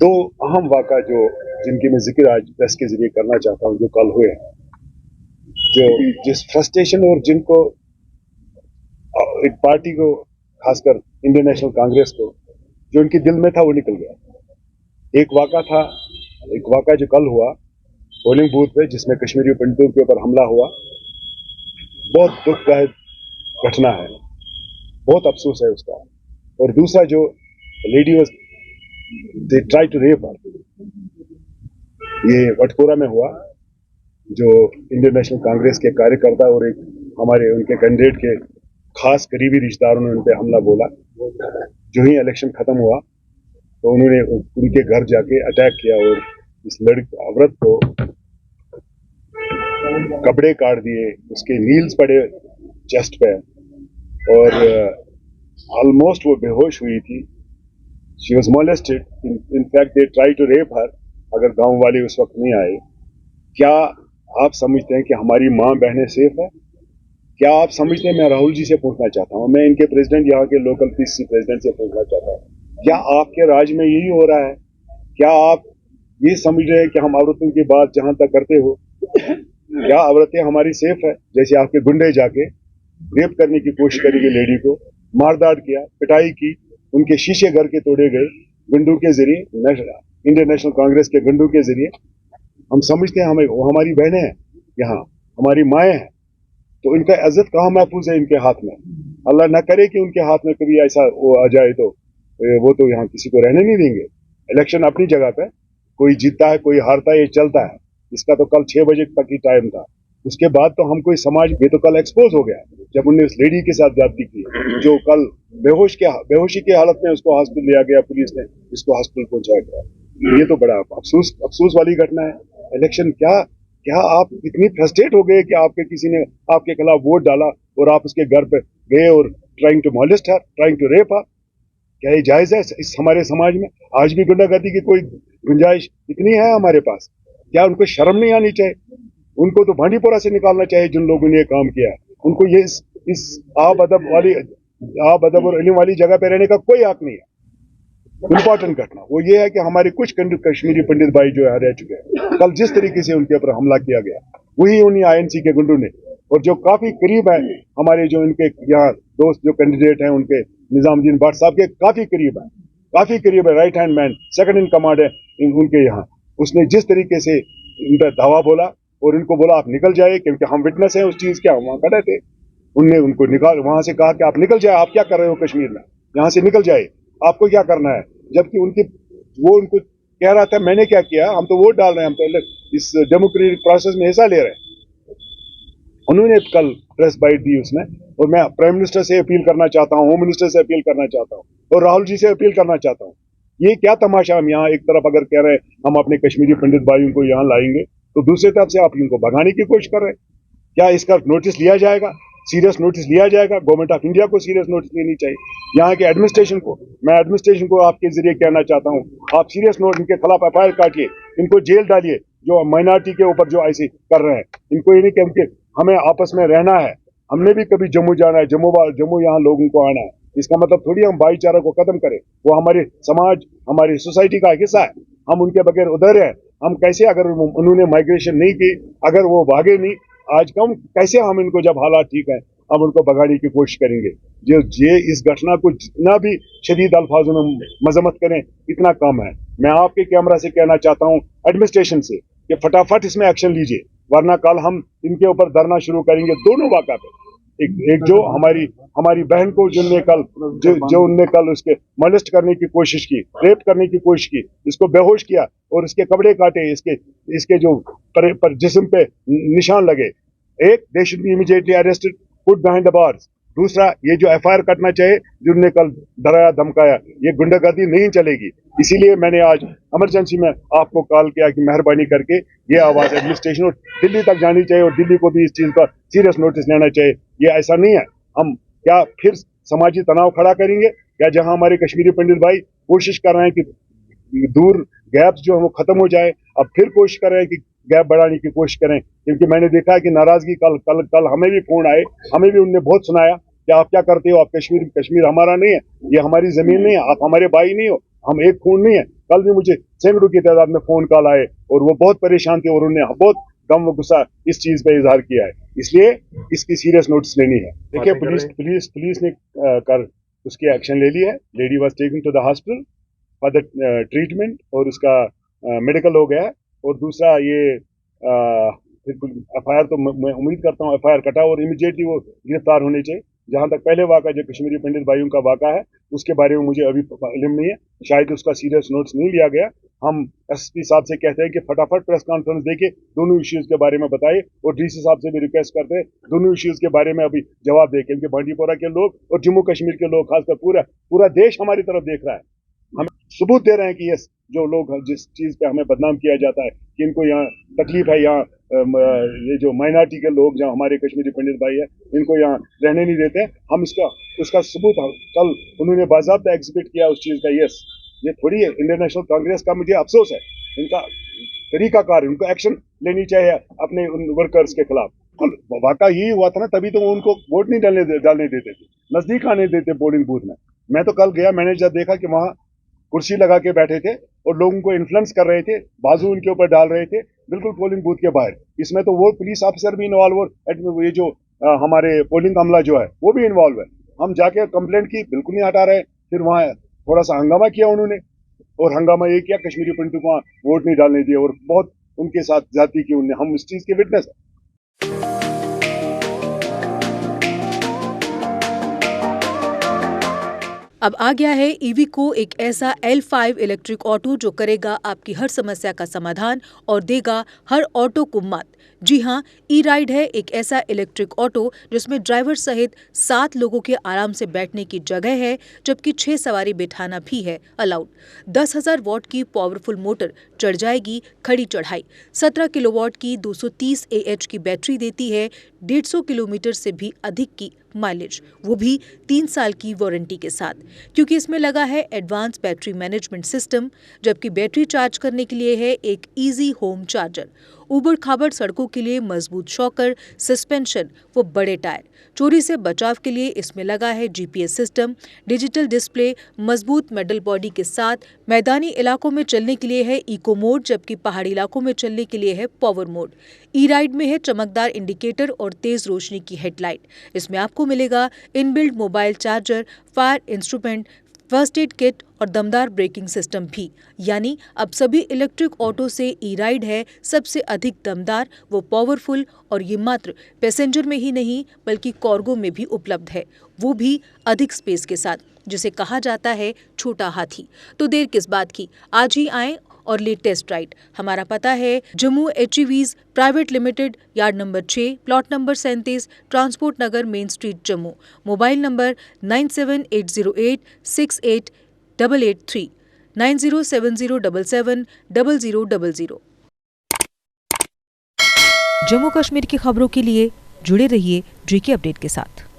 दो अहम वाक़ा जिनकी मैं जिक्र आज प्रेस के जरिए करना चाहता हूँ, जो कल हुए, जो जिस फ्रस्ट्रेशन और जिनको एक पार्टी को, खासकर इंडियन नेशनल कांग्रेस को, जो उनके दिल में था वो निकल गया। एक वाक़ा जो कल हुआ पोलिंग बूथ पे, जिसमें कश्मीरी पंडितों के ऊपर हमला हुआ, बहुत दुखदायक घटना है, बहुत अफसोस है उसका। और दूसरा जो lady was they try to rape her, ये वटकोरा में हुआ, जो इंडियन नेशनल कांग्रेस के कार्यकर्ता और एक हमारे उनके कैंडिडेट के खास करीबी रिश्तेदारों ने उन पर हमला बोला। जो ही इलेक्शन खत्म हुआ तो उन्होंने उनके घर जाके अटैक किया और इस औरत को कपड़े काट दिए, उसके नील्स पड़े चेस्ट पे और ऑलमोस्ट वो बेहोश हुई थी। She was molested, in fact they try to rape her, अगर गांव वाले उस वक्त नहीं आए। क्या आप समझते हैं कि हमारी माँ बहनें सेफ है? क्या आप समझते हैं, मैं राहुल जी से पूछना चाहता हूँ, मैं इनके प्रेसिडेंट, यहाँ के लोकल पीसीसी प्रेसिडेंट से पूछना चाहता हूँ, क्या आपके राज्य में यही हो रहा है? क्या आप ये समझ रहे हैं कि हम औरतों की बात जहां तक करते हो, क्या औरतें हमारी सेफ है? जैसे आपके गुंडे जाके रेप करने की कोशिश करेंगे, लेडी को मारदार किया, पिटाई की, उनके शीशे घर के तोड़े गए गुंडों के जरिए, इंडियन नेशनल कांग्रेस के गुंडों के जरिए। हम समझते हैं हमें वो हमारी बहनें हैं, यहाँ हमारी माएँ हैं, तो इनका इज्जत कहाँ महफूज है इनके हाथ में? अल्लाह न करे कि उनके हाथ में कभी ऐसा वो आ जाए तो वो तो यहाँ किसी को रहने नहीं देंगे। इलेक्शन अपनी जगह पे, कोई जीतता है कोई हारता है, ये चलता है। इसका तो कल 6 बजे तक ही टाइम था, उसके बाद तो हम कोई समाज, ये तो कल एक्सपोज हो गया जब उन्होंने उस लेडी के साथ ज्यादती की, जो कल बेहोशी की हालत में उसको हॉस्पिटल लिया गया, पुलिस ने इसको हॉस्पिटल पहुंचाया गया। ये तो बड़ा अफसोस वाली घटना है। इलेक्शन क्या आप इतनी फ्रस्ट्रेट हो गए कि आपके किसी ने आपके खिलाफ वोट डाला और आप उसके घर पे गए और trying to molest her, trying to rape her? क्या ये जायज है इस हमारे समाज में? आज भी गुंडागर्दी की कोई गुंजाइश इतनी है हमारे पास? क्या उनको शर्म नहीं आनी चाहिए? उनको तो भांडीपोरा से निकालना चाहिए जिन लोगों ने ये काम किया है। उनको ये इस आब अदब और इल्म वाली जगह पे रहने का कोई हक नहीं है। इंपॉर्टेंट घटना वो ये है कि हमारे कुछ कश्मीरी पंडित भाई जो है रह चुके हैं, कल जिस तरीके से उनके ऊपर हमला किया गया, वही उन्हीं आईएनसी के गुंडों ने, और जो काफी करीब है हमारे, जो इनके यहाँ दोस्त जो कैंडिडेट हैं उनके, निजामुद्दीन भट्ट साहब के काफी करीब है, right hand man, second in command है उनके यहाँ। उसने जिस तरीके से इन पर धावा बोला और इनको बोला आप निकल जाए, क्योंकि हम विटनेस हैं उस चीज के, हम वहां खड़े थे। उनने उनको वहां से कहा कि आप निकल जाए, आप क्या कर रहे हो कश्मीर में, यहाँ से निकल जाए, आपको क्या करना है? जबकि वो उनको कह रहा था मैंने क्या किया, हम तो वोट डाल रहे हैं, हम तो इस डेमोक्रेटिक प्रोसेस में हिस्सा ले रहे हैं। उन्होंने कल प्रेस बाइट दी उसमें, और मैं प्राइम मिनिस्टर से अपील करना चाहता हूँ, होम मिनिस्टर से अपील करना चाहता हूँ और राहुल जी से अपील करना चाहता हूँ। ये क्या तमाशा? हम यहाँ एक तरफ अगर कह रहे हैं हम अपने कश्मीरी पंडित भाइयों को यहाँ लाएंगे, तो दूसरी तरफ से आप इनको भगाने की कोशिश कर रहे हैं। क्या इसका नोटिस लिया जाएगा? सीरियस नोटिस लिया जाएगा? गवर्नमेंट ऑफ इंडिया को सीरियस नोटिस लेनी चाहिए। यहाँ के एडमिनिस्ट्रेशन को, मैं एडमिनिस्ट्रेशन को आपके जरिए कहना चाहता हूँ, आप सीरियस नोट, इनके खिलाफ एफआईआर काटिए, इनको जेल डालिए जो माइनॉरिटी के ऊपर जो ऐसे कर रहे हैं। इनको ये नहीं कि हमें आपस में रहना है, हमने भी कभी जम्मू जाना है, जम्मू यहाँ लोगों को आना है, इसका मतलब थोड़ी हम भाईचारा को खत्म करें। वो हमारे समाज, हमारी सोसाइटी का हिस्सा है, हम उनके बगैर उधर हैं। हम कैसे, अगर उन्होंने माइग्रेशन नहीं की, अगर वो भागे नहीं, आज कम कैसे हम इनको, जब हालात ठीक है, हम उनको भगाने की कोशिश करेंगे? जो ये इस घटना को जितना भी शदीद अल्फाजों में मजम्मत करें, इतना कम है। मैं आपके कैमरा से कहना चाहता हूं एडमिनिस्ट्रेशन से कि फटाफट इसमें एक्शन लीजिए, वरना कल हम इनके ऊपर धरना शुरू करेंगे दोनों वाक़ा पे। एक जो हमारी बहन को जो उनने कल उसके मोलेस्ट करने की कोशिश की, रेप करने की कोशिश की, इसको बेहोश किया और इसके कपड़े काटे, इसके जो पर जिस्म पे निशान लगे। एक, they should be immediately arrested, put behind the bars. दूसरा, ये जो एफआईआर कटना चाहिए, जिनने कल डराया धमकाया, ये गुंडागर्दी नहीं चलेगी। इसीलिए मैंने आज इमरजेंसी में आपको कॉल किया कि मेहरबानी करके ये आवाज एडमिनिस्ट्रेशन और दिल्ली तक जानी चाहिए, और दिल्ली को भी इस चीज का सीरियस नोटिस लेना चाहिए। ये ऐसा नहीं है, हम क्या फिर समाजी तनाव खड़ा करेंगे? क्या जहां हमारे कश्मीरी पंडित भाई कोशिश कर रहे हैं कि दूर गैप्स जो है वो खत्म हो जाए, अब फिर कोशिश कर रहे हैं कि गैप बढ़ाने की कोशिश करें? क्योंकि मैंने देखा है कि नाराजगी कल हमें भी फोन आए, हमें भी उनने बहुत सुनाया कि आप क्या करते हो, आप कश्मीर हमारा नहीं है, ये हमारी जमीन नहीं है, आप हमारे भाई नहीं हो, हम एक खून नहीं है। कल भी मुझे सैकड़ों की तादाद में फोन कॉल आए और वो बहुत परेशान थे और उन्होंने बहुत गम व गुस्सा इस चीज पे इजहार किया है, इसलिए इसकी सीरियस नोटिस लेनी है। देखिए पुलिस ने कर उसकी एक्शन ले ली है। Lady was taken to the hospital for the treatment और उसका मेडिकल हो गया है। और दूसरा ये एफआईआर तो मैं उम्मीद करता हूँ एफआईआर कटा और इमीडिएटली वो गिरफ्तार होने चाहिए। जहां तक पहले वाक़ा जो कश्मीरी पंडित भाइयों का वाक़ा है उसके बारे में मुझे अभी इल्म नहीं है, शायद उसका सीरियस नोट्स नहीं लिया गया। हम एसपी साहब से कहते हैं कि फटाफट प्रेस कॉन्फ्रेंस देके दोनों इश्यूज के बारे में बताइए और डीसी साहब से भी रिक्वेस्ट करते हैं दोनों इश्यूज के बारे में अभी जवाब दें, क्योंकि बांडीपोरा के लोग और जम्मू कश्मीर के लोग खासकर पूरा देश हमारी तरफ देख रहा है। हम सबूत दे रहे हैं कि यस जो लोग जिस चीज पे हमें बदनाम किया जाता है कि इनको यहाँ तकलीफ है, यहाँ ये जो माइनॉरिटी के लोग जहाँ हमारे कश्मीरी पंडित भाई है इनको यहाँ रहने नहीं देते, हम उसका सबूत कल उन्होंने बाज़ाब्ता एग्जिबिट किया उस चीज का। यस ये थोड़ी है इंडियन नेशनल कांग्रेस का, मुझे अफसोस है इनका तरीकाकार, उनको एक्शन लेनी चाहिए अपने उन वर्कर्स के खिलाफ। वाकई यही हुआ था ना, तभी तो वो उनको वोट नहीं डालने देते थे, नजदीक आने देते पोलिंग बूथ में। मैं तो कल गया, मैंने जब देखा कि वहाँ कुर्सी लगा के बैठे थे और लोगों को इन्फ्लुएंस कर रहे थे, बाजू उनके ऊपर डाल रहे थे बिल्कुल पोलिंग बूथ के बाहर। इसमें तो वो पुलिस ऑफिसर भी इन्वॉल्व और ये जो हमारे पोलिंग अमला जो है वो भी इन्वॉल्व है। हम जाके कंप्लेंट की, बिल्कुल नहीं हटा रहे। फिर वहाँ थोड़ा सा हंगामा किया उन्होंने और हंगामा ये किया कश्मीरी पंडितों को वोट नहीं डालने दिए और बहुत उनके साथ जाति की उन्हें, हम इस चीज के विटनेस है। अब आ गया है ईवीको, एक ऐसा L5 इलेक्ट्रिक ऑटो जो करेगा आपकी हर समस्या का समाधान और देगा हर ऑटो को मत। जी हां, ई राइड है एक ऐसा इलेक्ट्रिक ऑटो जिसमें ड्राइवर सहित 7 लोगों के आराम से बैठने की जगह है, जबकि 6 सवारी बिठाना भी है अलाउड। 10,000 वॉट की पावरफुल मोटर चढ़ जाएगी खड़ी चढ़ाई। 17 किलोवाट की 230 AH की बैटरी देती है 150 किलोमीटर से भी अधिक की माइलेज, वो भी 3 साल की वारंटी के साथ, क्योंकि इसमें लगा है एडवांस बैटरी मैनेजमेंट सिस्टम। जबकि बैटरी चार्ज करने के लिए है एक इजी होम चार्जर। उबड़ खाबड़ सड़कों के लिए मजबूत शॉकर, सस्पेंशन व बड़े टायर। चोरी से बचाव के लिए इसमें लगा है GPS सिस्टम, डिजिटल डिस्प्ले, मजबूत मेटल बॉडी के साथ। मैदानी इलाकों में चलने के लिए है इको मोड, जबकि पहाड़ी इलाकों में चलने के लिए है पावर मोड। ई राइड में है चमकदार इंडिकेटर और तेज रोशनी की हेडलाइट। इसमें आपको मिलेगा inbuilt mobile charger, fire instrument, first aid kit और दमदार ब्रेकिंग सिस्टम भी। यानी अब सभी इलेक्ट्रिक ऑटो से ई राइड है सबसे अधिक दमदार व पावरफुल, और ये मात्र पैसेंजर में ही नहीं बल्कि कार्गो में भी उपलब्ध है, वो भी अधिक स्पेस के साथ, जिसे कहा जाता है छोटा हाथी। तो देर किस बात की, आज ही आएं और ले टेस्ट राइड। हमारा पता है Jammu HEVs private limited, yard number 6, plot number 37, transport Nagar, main street, Jammu. Mobile number 9780868883, 9070770000। Jammu Kashmir की खबरों के लिए जुड़े रहिए JK अपडेट के साथ।